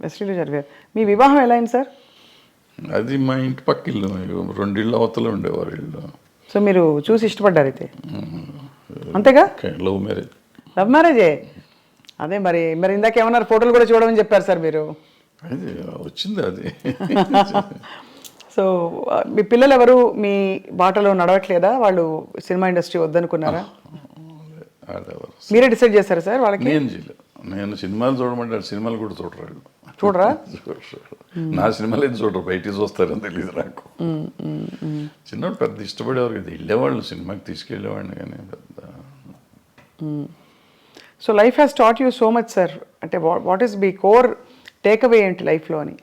వెస్ట్లీలో జరిగారు. మీ వివాహం ఎలా అయింది సార్? అది మా ఇంటి పక్క ఇల్లు, 2 ఇళ్ళు అవతల ఉండేవారు ఇల్లు. సో మీరు చూసి ఇష్టపడ్డారు అయితే, అంతేగా? Love marriage. లవ్ మ్యారేజే. అదే మరి మరి ఇందాక ఏమన్నారు, ఫోటోలు కూడా చూడమని చెప్పారు సార్ మీరు. అది వచ్చింది అది. సో మీ పిల్లలు ఎవరు మీ బాటలో నడవట్లేదా? వాళ్ళు సినిమా ఇండస్ట్రీ వద్దనుకున్నారా? మీరే డిసైడ్ చేశారా సార్ వాళ్ళకి? నేను చేయలేదు. నేను సినిమాలు చూడమంటే సినిమాలు కూడా చూడరు. చూడరా? నా సినిమాలు ఏం చూడరు, బయటికి చూస్తారని తెలియదు నాకు. చిన్నప్పుడు పెద్ద ఇష్టపడేవారు కదా, వెళ్ళేవాళ్ళు సినిమాకి తీసుకెళ్ళేవాడిని కానీ పెద్ద. So life has taught you so much sir. అంటే వాట్ ఈస్ మీ కోర్ టేక్ అవే ఏంటి లైఫ్లో అని?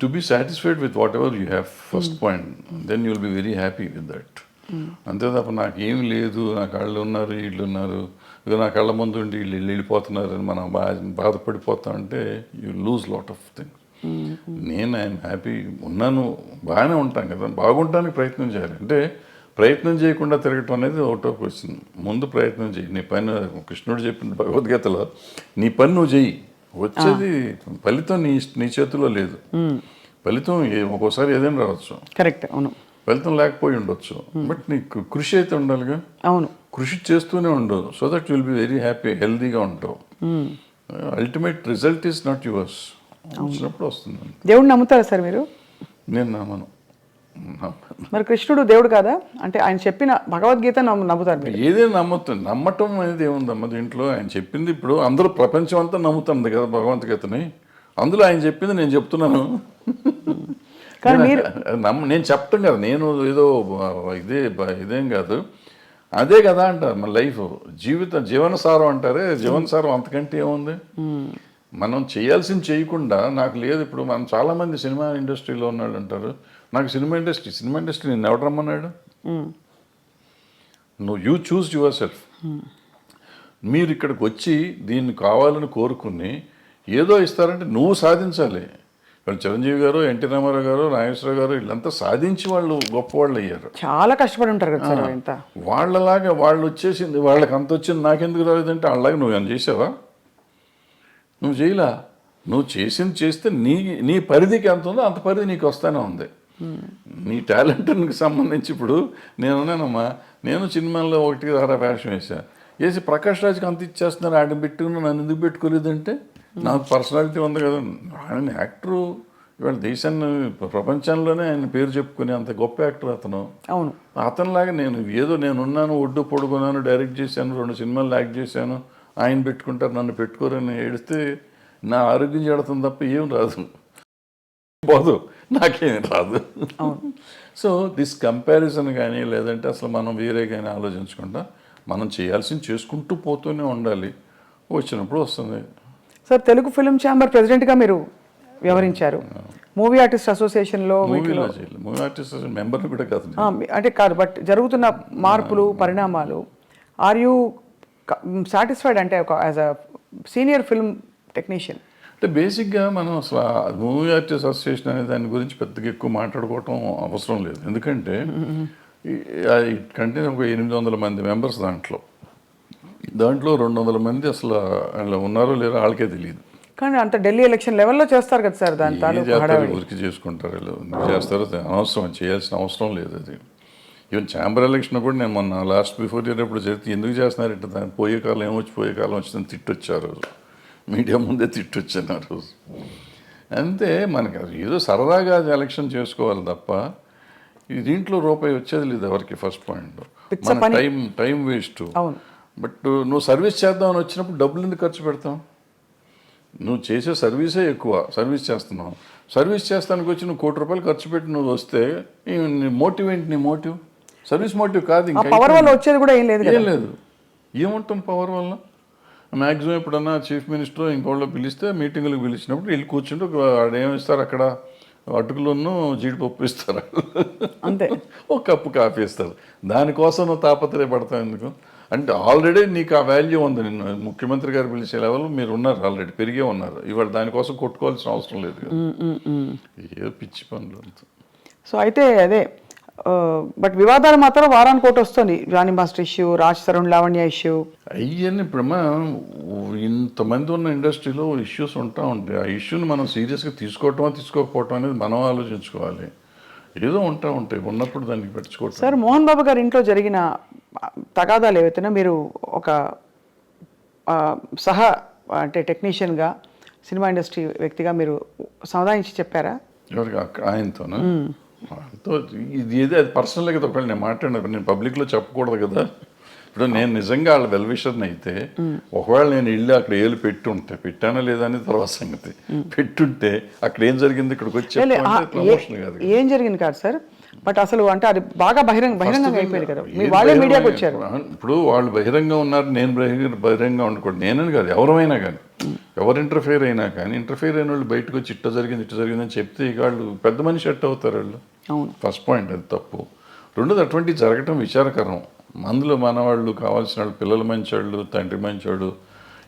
To be satisfied with whatever you have first point, then you will be very happy with that. అంతే తప్ప నాకేం లేదు, నా కళ్ళు ఉన్నారు వీళ్ళు ఉన్నారు, ఇక నా కళ్ళ ముందు ఉండి వీళ్ళు వెళ్ళిపోతున్నారని మనం బాధపడిపోతా అంటే you lose lot of things. నేను ఐఎమ్ హ్యాపీ ఉన్నాను, బాగానే ఉంటాను కదా. బాగుంటానికి ప్రయత్నం చేయాలి. అంటే ప్రయత్నం చేయకుండా తిరగటం అనేది ఒకటో క్వశ్చన్. ముందు ప్రయత్నం చేయి. నీ పని కృష్ణుడు చెప్పిన భగవద్గీతలో, నీ పని నువ్వు చెయ్యి, వచ్చేది ఫలితం నీ చేతిలో లేదు. ఫలితం ఒక్కోసారి ఏదైనా రావచ్చు, కరెక్ట్, అవును. ఫలితం లేకపోయి ఉండొచ్చు, బట్ నీకు కృషి అయితే ఉండాలిగా. అవును, కృషి చేస్తూనే ఉండవు. So that will be very happy, హెల్దీగా ఉంటావు. Ultimate result is not yours. వచ్చినప్పుడు వస్తుంది. దేవుడిని నమ్ముతారా సార్ మీరు? నేను నమ్మను. మరి కృష్ణుడు దేవుడు కాదా? అంటే ఆయన చెప్పిన భగవద్గీత నమ్ముతారు మీరు? ఏదైనా నమ్ముతుంది. నమ్మటం అనేది ఏముందమ్మా దీంట్లో? ఆయన చెప్పింది ఇప్పుడు అందరూ ప్రపంచం అంతా నమ్ముతుంది కదా భగవద్గీతని. అందులో ఆయన చెప్పింది నేను చెప్తున్నాను. నేను చెప్పటం కదా, నేను ఏదో ఇదేం కాదు, అదే కదా అంటారు. మన లైఫ్ జీవనసారం అంటారే, జీవనసారం అంతకంటే ఏముంది? మనం చేయాల్సింది చేయకుండా నాకు లేదు. ఇప్పుడు మనం చాలామంది సినిమా ఇండస్ట్రీలో ఉన్నాడు అంటారు, నాకు సినిమా ఇండస్ట్రీ నేను ఎవడు రమ్మన్నాడు? నువ్వు యూ చూస్ యువర్ సెల్ఫ్. మీరు ఇక్కడికి వచ్చి దీన్ని కావాలని కోరుకుని ఏదో ఇస్తారంటే నువ్వు సాధించాలి. వాళ్ళు చిరంజీవి గారు, ఎన్టీ రామారావు గారు, నాగేశ్వరరావు గారు వీళ్ళంతా సాధించి వాళ్ళు గొప్పవాళ్ళు అయ్యారు. చాలా కష్టపడి ఉంటారు కదా సార్. ఇంత వాళ్ళలాగా వాళ్ళు వచ్చేసింది, వాళ్ళకి అంత వచ్చింది, నాకెందుకు రాలేదంటే వాళ్ళలాగా నువ్వు ఏమైనా చేసావా? నువ్వు చేయలా. నువ్వు చేసింది చేస్తే నీ పరిధికి ఎంత ఉందో అంత పరిధి నీకు వస్తానే ఉంది. నీ టాలెంట్కి సంబంధించి ఇప్పుడు నేనున్నానమ్మా, నేను సినిమాల్లో 1 వేషం వేసి ప్రకాష్ రాజ్కి అంత ఇచ్చేస్తున్నారు, ఆడ పెట్టుకుని నన్ను ఎందుకు పెట్టుకోలేదంటే నాకు పర్సనాలిటీ ఉంది కదా. ఆయన యాక్టరు, ఇవాళ దేశాన్ని ప్రపంచంలోనే ఆయన పేరు చెప్పుకునే అంత గొప్ప యాక్టర్ అతను. అవును. అతనిలాగా నేనున్నాను, ఒడ్డు పొడుగున్నాను, డైరెక్ట్ చేశాను, 2 సినిమాలు యాక్ట్ చేశాను, ఆయన పెట్టుకుంటారు నన్ను పెట్టుకోరని ఏడిస్తే నా ఆరోగ్యం చెడుతుంది తప్ప ఏం రాదు, పోదు, నాకేం రాదు. సో దిస్ కంపారిజన్ కానీ లేదంటే అసలు మనం వేరే కానీ ఆలోచించకుండా మనం చేయాల్సింది చేసుకుంటూ పోతూనే ఉండాలి. వచ్చినప్పుడు వస్తుంది. సార్ తెలుగు ఫిల్మ్ ఛాంబర్ ప్రెసిడెంట్గా మీరు వ్యవహరించారు. మూవీ ఆర్టిస్ట్ అసోసియేషన్లో మూవీ ఆర్టిస్ట్ మెంబర్ని కూడా కాదు, అంటే కాదు, బట్ జరుగుతున్న మార్పులు పరిణామాలు, ఆర్ యూ సాటిస్ఫైడ్? అంటే ఒక as a senior film technician అంటే బేసిక్గా మనం అసలు మూవీ ఆర్టిస్ట్ అసోసియేషన్ అనే దాని గురించి పెద్దగా ఎక్కువ మాట్లాడుకోవటం అవసరం లేదు. ఎందుకంటే కంటే ఒక 800 మంది మెంబర్స్ దాంట్లో 200 మంది అసలు ఉన్నారో లేరో వాళ్ళకే తెలియదు. కానీ అంత ఢిల్లీ ఎలక్షన్ లెవెల్లో చేస్తారు కదా సార్, దాని ఊరికి చేసుకుంటారు, చేస్తారో అనవసరం, చేయాల్సిన అవసరం లేదు. అది ఈవెన్ ఛాంబర్ ఎలక్షన్ కూడా నేను మొన్న లాస్ట్ బిఫోర్ ఇయర్ ఎప్పుడు చెప్తే ఎందుకు చేస్తున్నారంటే దాన్ని పోయే కాలం వచ్చిందని తిట్టొచ్చారు. మీడియా ముందే తిట్టొచ్చాను ఆ రోజు. అంతే, మనకి ఏదో సరదాగా ఎలక్షన్ చేసుకోవాలి తప్ప దీంట్లో రూపాయి వచ్చేది లేదు ఎవరికి. ఫస్ట్ పాయింట్ మన టైం వేస్ట్. బట్ నువ్వు సర్వీస్ చేద్దామని వచ్చినప్పుడు డబ్బులు ఎందుకు ఖర్చు పెడతావు? నువ్వు చేసే సర్వీసే ఎక్కువ, సర్వీస్ చేస్తున్నావు. సర్వీస్ చేస్తానికి వచ్చి నువ్వు ₹1 కోటి ఖర్చు పెట్టి నువ్వు వస్తే నీ మోటివ్ ఏంటి? నీ మోటివ్ సర్వీస్ మోటివ్ కాదు. ఇంకా పవర్ వల్ల వచ్చేది కూడా ఏం లేదు. ఏముంటాం పవర్ వల్ల? మ్యాక్సిమం ఎప్పుడన్నా చీఫ్ మినిస్టర్ ఇంకోళ్ళు పిలిస్తే మీటింగులకు పిలిచినప్పుడు వెళ్ళి కూర్చుంటే ఏమిస్తారు అక్కడ, అటుకులను జీడిపప్పు ఇస్తారు, అంతే, ఒక కప్పు కాఫీ ఇస్తారు. దానికోసం నువ్వు తాపత్రయపడతావు ఎందుకు? అంటే ఆల్రెడీ నీకు ఆ వాల్యూ ఉంది. నిన్ను ముఖ్యమంత్రి గారు పిలిచే లెవెల్ మీరు ఉన్నారు, ఆల్రెడీ పెరిగే ఉన్నారు. ఇవాళ దానికోసం కొట్టుకోవాల్సిన అవసరం లేదు కదా. ఏ పిచ్చి పనులు. సో అయితే అదే బట్ వివాదాలు మాత్రం వారానికి ఒకటి వస్తుంది. Jani master issue, Raj Tarun Lavanya issue. అవన్నీ ఇప్పుడు ఇంతమంది ఉన్న ఇండస్ట్రీలో ఇష్యూస్ ఉంటా ఉంటాయి. ఆ ఇష్యూని మనం సీరియస్గా తీసుకోకపోవటం అనేది మనం ఆలోచించుకోవాలి. ఏదో ఉంటాయి, ఉన్నప్పుడు దానికి పెట్టుకోవటం. సార్, మోహన్ బాబు గారి ఇంట్లో జరిగిన తగాదాలు ఏవైతేనా మీరు ఒక అంటే టెక్నీషియన్గా, సినిమా ఇండస్ట్రీ వ్యక్తిగా మీరు సమాధానించి చెప్పారా? ఎవరికి? ఆయనతోనా? ఆయనతో ఇది ఏదో అది పర్సనల్గా కదా. ఒకవేళ నేను మాట్లాడినప్పుడు నేను పబ్లిక్లో చెప్పకూడదు కదా. ఇప్పుడు నేను నిజంగా వాళ్ళ వెల్విషర్ని అయితే, ఒకవేళ నేను ఇల్లు అక్కడ ఏళ్ళు పెట్టానా లేదా అనేది తర్వాత సంగతి. పెట్టుంటే అక్కడ ఏం జరిగింది ఇక్కడికి వచ్చి ప్రమోషన్ కాదు. ఏం జరిగింది కాదు సార్, బట్ అసలు అంటే అది బాగా బహిరంగంగా అయిపోయింది కదా. వాళ్ళే మీడియాకి వచ్చారు. ఇప్పుడు వాళ్ళు బహిరంగంగా ఉన్నారు, నేను బహిరంగంగా ఉండకూడదు. నేనని కాదు, ఎవరైనా కానీ, ఎవరు ఇంటర్ఫియర్ అయినా కానీ, ఇంటర్ఫియర్ అయిన వాళ్ళు బయటకు వచ్చి ఇట్ట జరిగిందని చెప్తే ఇక వాళ్ళు పెద్ద మనిషి ఎట్ అవుతారు వాళ్ళు. ఫస్ట్ పాయింట్ అది తప్పు. రెండోది అటువంటివి జరగటం విచారకరం. అందులో మనవాళ్ళు కావాల్సిన వాళ్ళు, పిల్లలు మంచివాళ్ళు, తండ్రి మంచివాడు,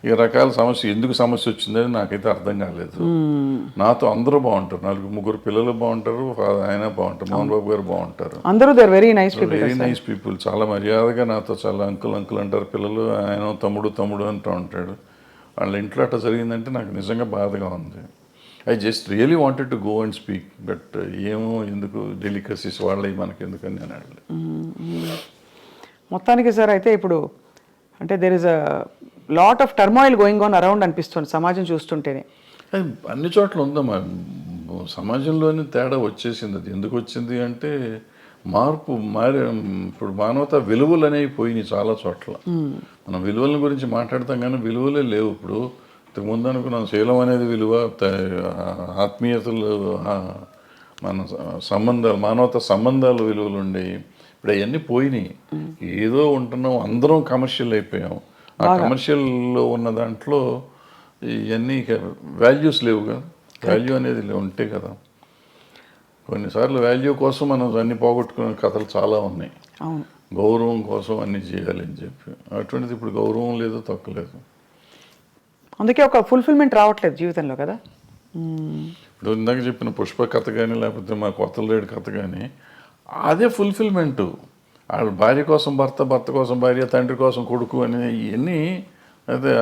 ఈ రకాల ఎందుకు సమస్య వచ్చిందని నాకైతే అర్థం కాలేదు. నాతో అందరూ బాగుంటారు, 4-3 పిల్లలు బాగుంటారు, ఆయన బాగుంటారు, మోహన్ బాబు గారు బాగుంటారు, అందరూ వెరీ నైస్ పీపుల్. చాలా మర్యాదగా నాతో చాలా అంకుల్ అంటారు పిల్లలు. ఆయన తమ్ముడు అంటూ ఉంటాడు. వాళ్ళ ఇంట్లో అట్లా జరిగిందంటే నాకు నిజంగా బాధగా ఉంది. I just really wanted to go and speak, but ఏమో ఎందుకు డెలికసీస్ వాళ్ళవి మనకి ఎందుకని నేను అడగలేదు. మొత్తానికి సార్, అయితే ఇప్పుడు అంటే there is a lot of turmoil going on around అనిపిస్తుంది సమాజం చూస్తుంటేనే. అన్ని చోట్ల ఉందమ్మా, సమాజంలోనే తేడా వచ్చేసింది. అది ఎందుకు వచ్చింది అంటే ఇప్పుడు మానవత విలువలు అనేవి పోయినాయి చాలా చోట్ల. మనం విలువల గురించి మాట్లాడతాం కానీ విలువలే లేవు. ఇప్పుడు ఇంతకుముందు అనుకున్నాం శీలం అనేది విలువ, ఆత్మీయతలు, మన సంబంధాలు, మానవత సంబంధాలు విలువలు ఉండేవి. ఇప్పుడు అవన్నీ పోయినాయి. ఏదో ఉంటున్నాం, అందరం కమర్షియల్ అయిపోయాం. ఆ కమర్షియల్లో ఉన్న దాంట్లో ఇవన్నీ వాల్యూస్ లేవు కదా. వాల్యూ అనేది ఉంటే కదా. కొన్నిసార్లు వాల్యూ కోసం మనం అన్ని పోగొట్టుకునే కథలు చాలా ఉన్నాయి. గౌరవం కోసం అన్ని చేయాలి అని చెప్పి, అటువంటిది ఇప్పుడు గౌరవం లేదు, తక్కువలేదు. అందుకే ఒక ఫుల్ఫిల్మెంట్ రావట్లేదు జీవితంలో కదా. ఇప్పుడు ఇందాక చెప్పిన పుష్ప కథ కానీ, లేకపోతే మా కొత్తలేడు కథ కానీ, అదే ఫుల్ఫిల్మెంట్. వాళ్ళ భార్య కోసం భర్త, భర్త కోసం భార్య, తండ్రి కోసం కొడుకు అని ఇవన్నీ. అయితే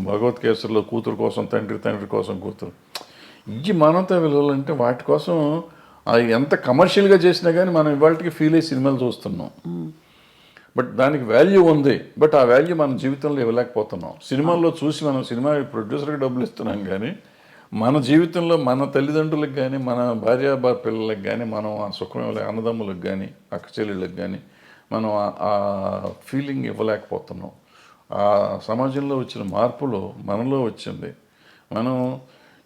భగవద్గీతలో కూతురు కోసం తండ్రి, తండ్రి కోసం కూతురు, ఇవి మానవతా విలువలు. అంటే వాటి కోసం అది ఎంత కమర్షియల్గా చేసినా కానీ మనం ఇవాళకి ఫీల్ అయ్యి సినిమాలు చూస్తున్నాం. బట్ దానికి వాల్యూ ఉంది, బట్ ఆ వాల్యూ మన జీవితంలో ఇవ్వలేకపోతున్నాం. సినిమాల్లో చూసి మనం సినిమా ప్రొడ్యూసర్కి డబ్బులు ఇస్తున్నాం కానీ మన జీవితంలో మన తల్లిదండ్రులకు కానీ, మన భార్య పిల్లలకు కానీ, మనం ఆ సుఖం అన్నదమ్ములకు కానీ, అక్క చెల్లెళ్ళకి కానీ మనం ఆ ఫీలింగ్ ఇవ్వలేకపోతున్నాం. ఆ సమాజంలో వచ్చిన మార్పులో మనలో వచ్చింది. మనం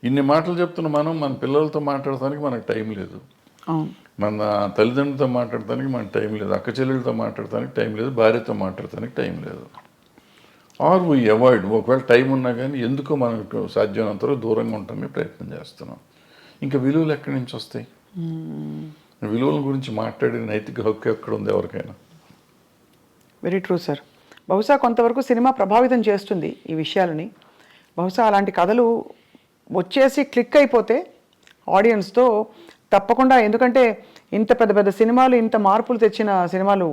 ఇన్ని మాటలు చెప్తున్న మన పిల్లలతో మాట్లాడటానికి మనకు టైం లేదు, మన తల్లిదండ్రులతో మాట్లాడటానికి మనకు టైం లేదు, అక్క చెల్లెళ్ళతో మాట్లాడటానికి టైం లేదు, భార్యతో మాట్లాడటానికి టైం లేదు. Are we avoid. ఒకవేళ టైం ఉన్నా కానీ ఎందుకో మనకు సాధ్యమైనంత దూరంగా ఉండటానికి ప్రయత్నం చేస్తున్నాం. ఇంకా విలువలు ఎక్కడి నుంచి వస్తాయి? విలువల గురించి మాట్లాడే నైతిక హక్కు ఎక్కడ ఉంది ఎవరికైనా? Very true sir. బహుశా కొంతవరకు సినిమా ప్రభావితం చేస్తుంది ఈ విషయాలని. బహుశా అలాంటి కథలు వచ్చేసి క్లిక్ అయిపోతే ఆడియన్స్తో తప్పకుండా, ఎందుకంటే ఇంత పెద్ద పెద్ద సినిమాలు, ఇంత మార్పులు తెచ్చిన సినిమాలు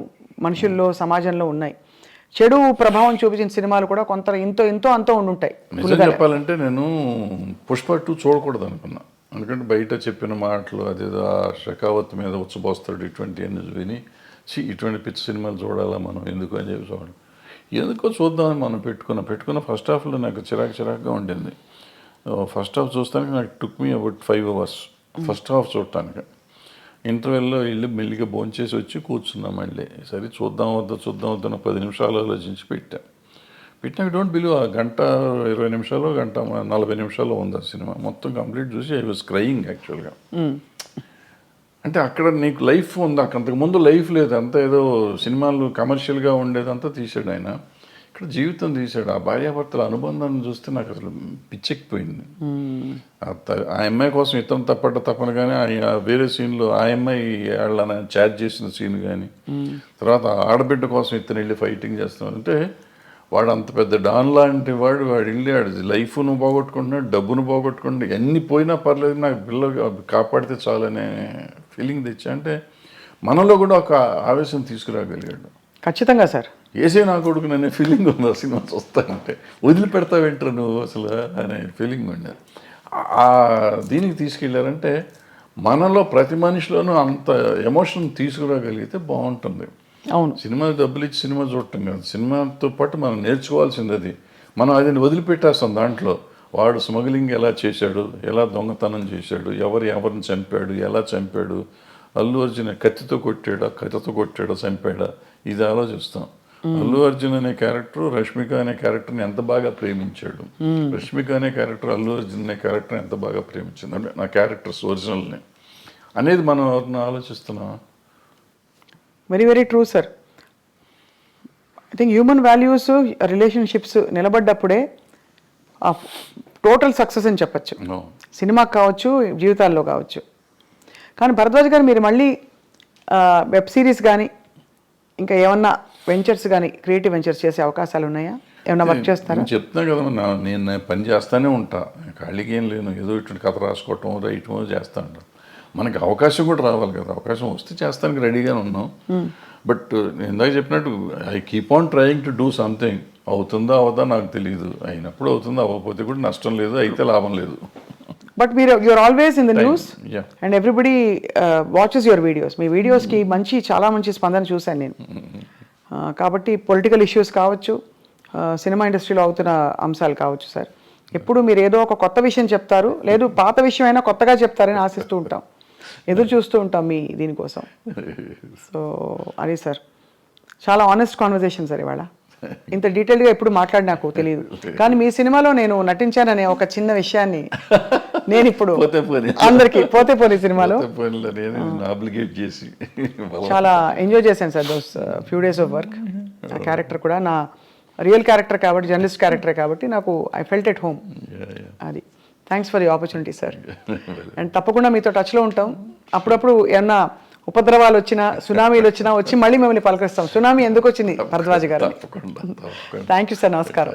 మనుషుల్లో, సమాజంలో ఉన్నాయి. చెడు ప్రభావం చూపించిన సినిమాలు కూడా కొంత ఎంతో అంతో ఉండుంటాయి. నిజం చెప్పాలంటే నేను పుష్ప 2 చూడకూడదు అనుకున్నా. ఎందుకంటే బయట చెప్పిన మాటలు, అదేదో షెకావత్ మీద ఉచ్చబోస్తాడు ఇటువంటి అన్ని విని, ఇటువంటి పిచ్చి సినిమాలు చూడాలా మనం ఎందుకు అని చెప్పి చూడాలి. ఎందుకో చూద్దామని మనం పెట్టుకున్న ఫస్ట్ హాఫ్లో నాకు చిరాకుగా ఉండింది. ఫస్ట్ హాఫ్ చూస్తానికి నాకు took me about 5 hours first half చూడటానికి. ఇంటర్వెల్లో వెళ్ళి మెల్లిగా భోంచేసి వచ్చి కూర్చున్నాం. మళ్ళీ సరే చూద్దాం వద్దా 10 నిమిషాలు ఆలోచించి పెట్టినా డోంట్ బిలీవ్, ఆ 1:20 నిమిషాలు, 1:40 నిమిషాలు ఉంది ఆ సినిమా. మొత్తం కంప్లీట్ చూసి ఐ వాజ్ క్రయింగ్ యాక్చువల్గా. అంటే అక్కడ నీకు లైఫ్ ఉంది, అంతకుముందు లైఫ్ లేదు, అంతా ఏదో సినిమాలు కమర్షియల్గా ఉండేదంతా తీసాడు ఆయన. ఇక్కడ జీవితం తీశాడు. ఆ భార్యాభర్తల అనుబంధాన్ని చూస్తే నాకు అసలు పిచ్చెక్కిపోయింది. ఆ అమ్మాయి కోసం ఇతను తప్పను కానీ వేరే సీన్లో ఆ అమ్మాయి వాళ్ళని చాట్ చేసిన సీన్ కానీ, తర్వాత ఆడబిడ్డ కోసం ఇతను వెళ్ళి ఫైటింగ్ చేస్తున్నాడు. అంటే వాడు అంత పెద్ద డాన్ లాంటి వాడు వెళ్ళి లైఫ్ను పోగొట్టుకుంటున్నాడు, డబ్బును పోగొట్టుకుంటున్నాడు. ఎన్ని పోయినా పర్లేదు, నాకు పిల్లలు కాపాడితే చాలనే ఫీలింగ్ తెచ్చా. అంటే మనలో కూడా ఒక ఆవేశం తీసుకురాగలిగాడు. ఖచ్చితంగా సార్. ఏసే నా కొడుకు అనే ఫీలింగ్ ఉంది ఆ సినిమా చూస్తానంటే. వదిలిపెడతావేంటారు నువ్వు అసలు అనే ఫీలింగ్ ఉండేది. ఆ దీనికి తీసుకెళ్ళారంటే మనలో ప్రతి మనిషిలోనూ అంత ఎమోషన్ తీసుకురాగలిగితే బాగుంటుంది. అవును. సినిమా డబ్బులు ఇచ్చి సినిమా చూడటం కాదు, సినిమాతో పాటు మనం నేర్చుకోవాల్సింది అది. మనం అది వదిలిపెట్టేస్తాం. దాంట్లో వాడు స్మగ్లింగ్ ఎలా చేశాడు, ఎలా దొంగతనం చేశాడు, ఎవరిని చంపాడు, ఎలా చంపాడు, అల్లు అర్జున్ కత్తితో కొట్టాడా చంపాడా, ఇది ఆలోచిస్తాం. అల్లు అర్జున్ అనే క్యారెక్టర్ రష్మిక అనే క్యారెక్టర్ని ఎంత బాగా ప్రేమించాడు, రష్మిక అనే క్యారెక్టర్ అల్లు అర్జున్ అనే క్యారెక్టర్ని ఎంత బాగా ప్రేమించింది, అంటే నా క్యారెక్టర్స్ ఒరిజినల్ని అనేది మనం ఎవరిని ఆలోచిస్తున్నాం. Very very true sir. I think human values relationships నిలబడ్డప్పుడే టోటల్ సక్సెస్ అని చెప్పచ్చు. సినిమాకి కావచ్చు, జీవితాల్లో కావచ్చు. కానీ భరద్వాజ్ గారు మీరు మళ్ళీ వెబ్ సిరీస్ కానీ ఇంకా ఏమన్నా వెంచర్స్ కానీ క్రియేటివ్ వెంచర్స్ చేసే అవకాశాలు ఉన్నాయా? ఏమన్నా వర్క్ చేస్తారా? చెప్తున్నా కదా, నేను పని చేస్తానే ఉంటా, ఖాళీకి ఏం లేను. ఏదో ఇటువంటి కథ రాసుకోవటం రైటమో చేస్తా ఉంటాను. మనకి అవకాశం కూడా రావాలి కదా, అవకాశం వస్తే చేస్తానికి రెడీగానే ఉన్నాం. బట్ నేను ఇందాక చెప్పినట్టు I keep on trying to do something. అవుతుందా అవదా నాకు తెలియదు, అయినప్పుడు అవుతుందా, అవ్వకపోతే కూడా నష్టం లేదు, అయితే లాభం లేదు. బట్ మీరు you're always in the news and everybody watches your videos. మీ వీడియోస్కి చాలా మంచి స్పందన చూశాను నేను. కాబట్టి పొలిటికల్ ఇష్యూస్ కావచ్చు, సినిమా ఇండస్ట్రీలో అవుతున్న అంశాలు కావచ్చు సార్, ఎప్పుడు మీరు ఏదో ఒక కొత్త విషయం చెప్తారు, లేదు పాత విషయం అయినా కొత్తగా చెప్తారని ఆశిస్తూ ఉంటాం, ఎదురు చూస్తూ ఉంటాం మీ దీనికోసం. సో అది సార్, చాలా ఆనెస్ట్ కాన్వర్జేషన్ సార్ ఇవాళ. ఇంత డీటెయిల్గా ఎప్పుడు మాట్లాడి నాకు తెలియదు. కానీ మీ సినిమాలో నేను నటించాననే ఒక చిన్న విషయాన్ని నేను ఇప్పుడు అందరికీ పోతే పోనీ సినిమాలో చాలా ఎంజాయ్ చేశాను sir. Those few days of work. ఆ క్యారెక్టర్ కూడా నా రియల్ క్యారెక్టర్ కాబట్టి, జర్నలిస్ట్ క్యారెక్టర్ కాబట్టి నాకు ఐ ఫెల్ట్ ఎట్ హోమ్. అది thanks for the opportunity sir. And తప్పకుండా మీతో టచ్లో ఉంటాం. అప్పుడప్పుడు ఏమన్నా ఉపద్రవాలు వచ్చినా, సునామీలు వచ్చినా వచ్చి మళ్ళీ మిమ్మల్ని పలకరిస్తాం. సునామీ ఎందుకు వచ్చింది భరద్వాజ్ గారు? Thank you sir. నమస్కారం.